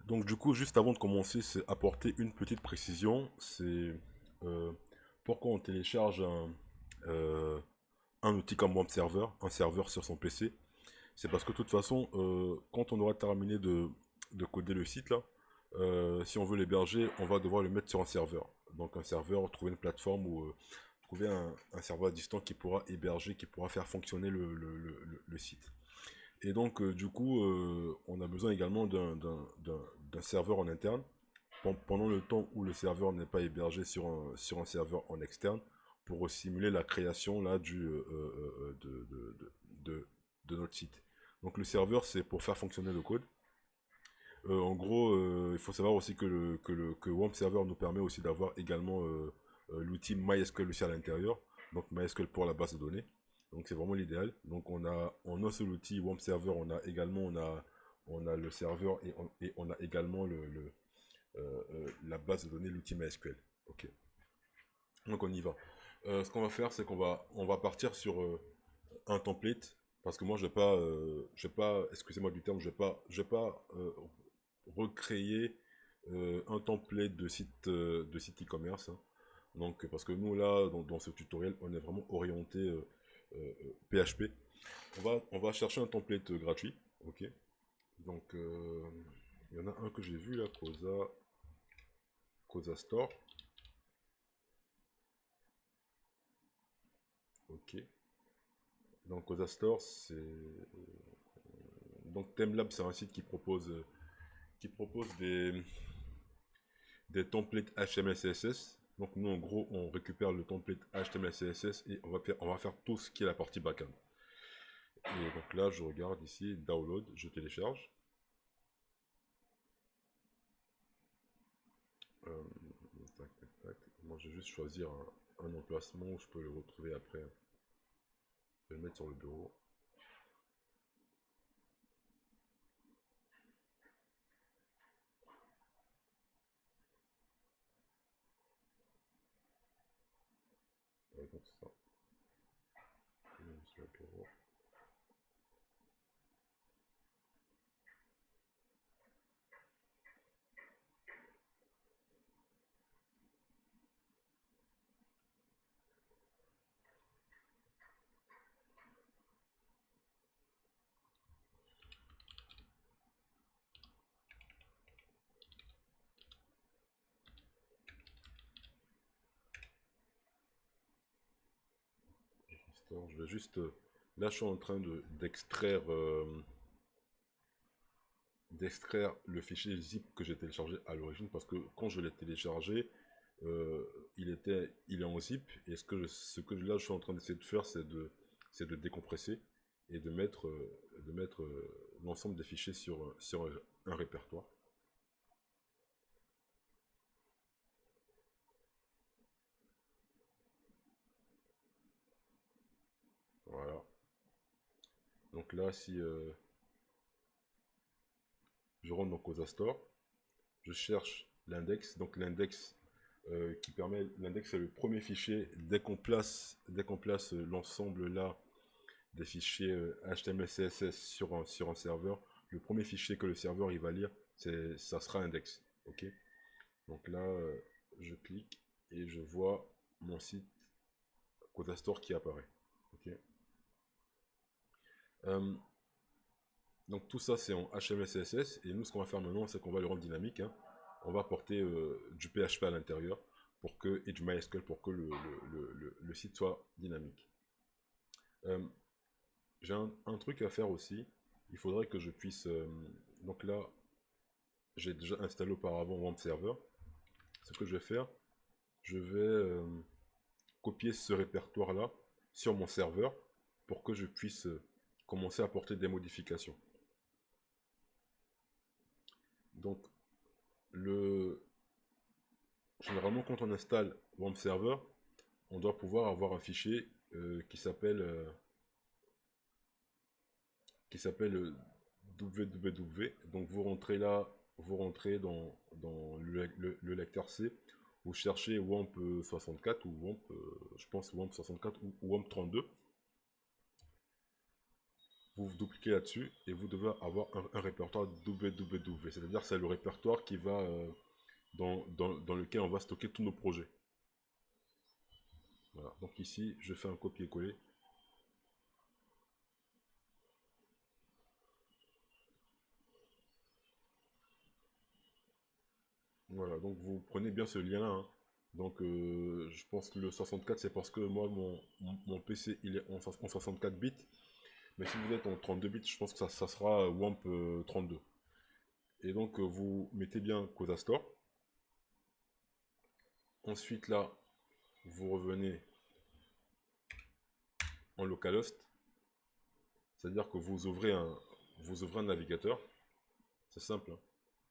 Donc du coup, juste avant de commencer, c'est apporter une petite précision. C'est euh, pourquoi on télécharge un outil comme Web Server, un serveur sur son PC. C'est parce que de toute façon, quand on aura terminé de coder le site là, si on veut l'héberger, on va devoir le mettre sur un serveur. Donc un serveur, trouver une plateforme ou trouver un serveur à distance qui pourra héberger, qui pourra faire fonctionner le site. Et donc, du coup, on a besoin également d'un serveur en interne. Pendant le temps où le serveur n'est pas hébergé sur un serveur en externe, pour simuler la création là, de notre site. Donc le serveur, c'est pour faire fonctionner le code. En gros, il faut savoir aussi que WAMP Server nous permet aussi d'avoir également l'outil MySQL aussi à l'intérieur. Donc MySQL pour la base de données. Donc c'est vraiment l'idéal. Donc on a en un seul outil WAMP Server, on a également on a le serveur et on a également la base de données, l'outil MySQL. Ok. Donc on y va. Ce qu'on va faire, c'est qu'on va partir sur un template parce que moi je vais pas, excusez-moi du terme, je vais pas recréer un template de site e-commerce, hein. Donc parce que nous là dans ce tutoriel on est vraiment orienté PHP. On va chercher un template gratuit, ok. Donc il y en a un que j'ai vu là, Cosa Store, ok. Donc Cosa Store c'est donc ThemeLab, c'est un site qui propose des templates HTML CSS. Donc nous en gros on récupère le template HTML CSS et on va faire tout ce qui est la partie backend. Et donc là je regarde ici, download, je télécharge. Euh, tac, tac, tac. Moi je vais juste choisir un emplacement où je peux le retrouver après. Je vais le mettre sur le bureau. Ouais, donc ça. Je vais le mettre sur le bureau. Store, je vais juste. Là je suis en train d'extraire le fichier zip que j'ai téléchargé à l'origine parce que quand je l'ai téléchargé, il est en zip et ce que là je suis en train d'essayer de faire c'est de décompresser et de mettre l'ensemble des fichiers sur un répertoire. Voilà. Donc là si je rentre dans Cosa Store, je cherche l'index, donc l'index l'index c'est le premier fichier dès qu'on place l'ensemble là des fichiers HTML, CSS sur un serveur, le premier fichier que le serveur il va lire, ça sera index. Ok. Donc là, je clique et je vois mon site CodaStore qui apparaît. Ok. Euh, donc tout ça c'est en HTML, CSS et nous ce qu'on va faire maintenant c'est qu'on va le rendre dynamique, hein. On va apporter du PHP à l'intérieur et du MySQL pour que le site soit dynamique. Euh, J'ai un truc à faire aussi. Il faudrait que je puisse. Donc là, j'ai déjà installé auparavant WAMP Server. Ce que je vais faire, je vais copier ce répertoire-là sur mon serveur pour que je puisse commencer à apporter des modifications. Donc, généralement, quand on installe WAMP Server, on doit pouvoir avoir un fichier qui s'appelle www. Donc vous rentrez là, vous rentrez dans le lecteur C, vous cherchez WAMP 64 ou WAMP, je pense WAMP 64 ou WAMP 32. vous dupliquez là-dessus et vous devez avoir un répertoire www. C'est-à-dire c'est le répertoire qui va dans lequel on va stocker tous nos projets. Voilà, donc ici, je fais un copier-coller. Voilà, donc vous prenez bien ce lien-là, hein. Donc je pense que le 64 c'est parce que moi mon PC il est en 64 bits. Mais si vous êtes en 32 bits, je pense que ça sera WAMP 32. Et donc vous mettez bien CodaStore. Ensuite là, vous revenez en localhost. C'est-à-dire que vous ouvrez un navigateur. C'est simple, hein.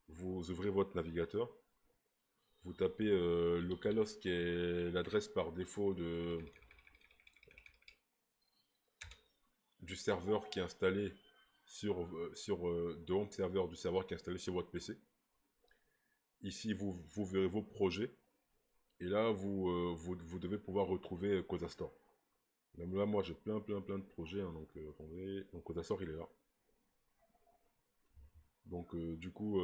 Vous ouvrez votre navigateur. Vous tapez localhost qui est l'adresse par défaut du serveur qui est installé de home server du serveur qui est installé sur votre PC. Ici, vous verrez vos projets. Et là, vous devez pouvoir retrouver CodaStore. Là, moi, j'ai plein de projets. Hein, donc, attendez. Donc, CodaStore, il est là. Donc, du coup,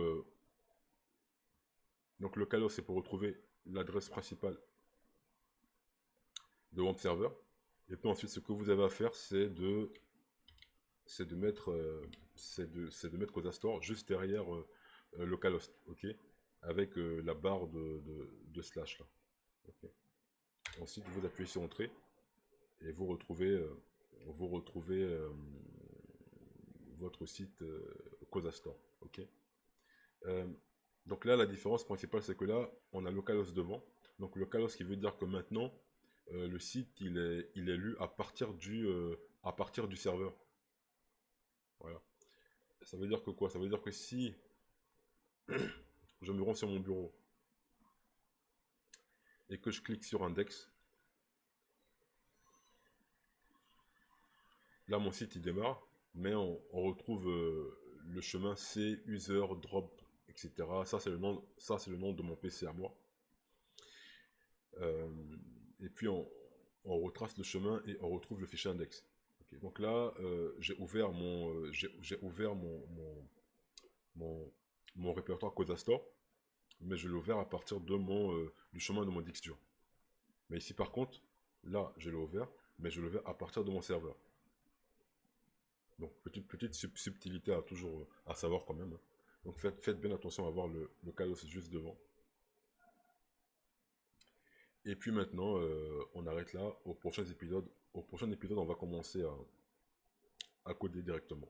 donc localhost, c'est pour retrouver l'adresse principale de home server. Et puis ensuite, ce que vous avez à faire, c'est de mettre CodaStore juste derrière localhost, ok, avec la barre de slash là. Okay. Ensuite, vous appuyez sur entrée et vous retrouvez votre site CodaStore, ok. Euh, donc là, la différence principale, c'est que là, on a localhost devant. Donc localhost qui veut dire que maintenant, le site, il est lu à partir du serveur. Voilà. Ça veut dire que quoi? Ça veut dire que si je me rends sur mon bureau et que je clique sur index, là mon site il démarre, mais on retrouve le chemin C, user, drop, etc. Ça c'est le nom de mon PC à moi. Et puis on retrace le chemin et on retrouve le fichier index. Okay. Donc là j'ai ouvert mon répertoire CodaStore, mais je l'ai ouvert à partir de du chemin de mon disque dur. Mais ici par contre, là je l'ai ouvert, mais je l'ai ouvert à partir de mon serveur. Donc petite subtilité à toujours à savoir quand même. Hein. Donc faites bien attention à avoir le CodaStore juste devant. Et puis maintenant, on arrête là. Au prochain épisode, on va commencer à coder directement.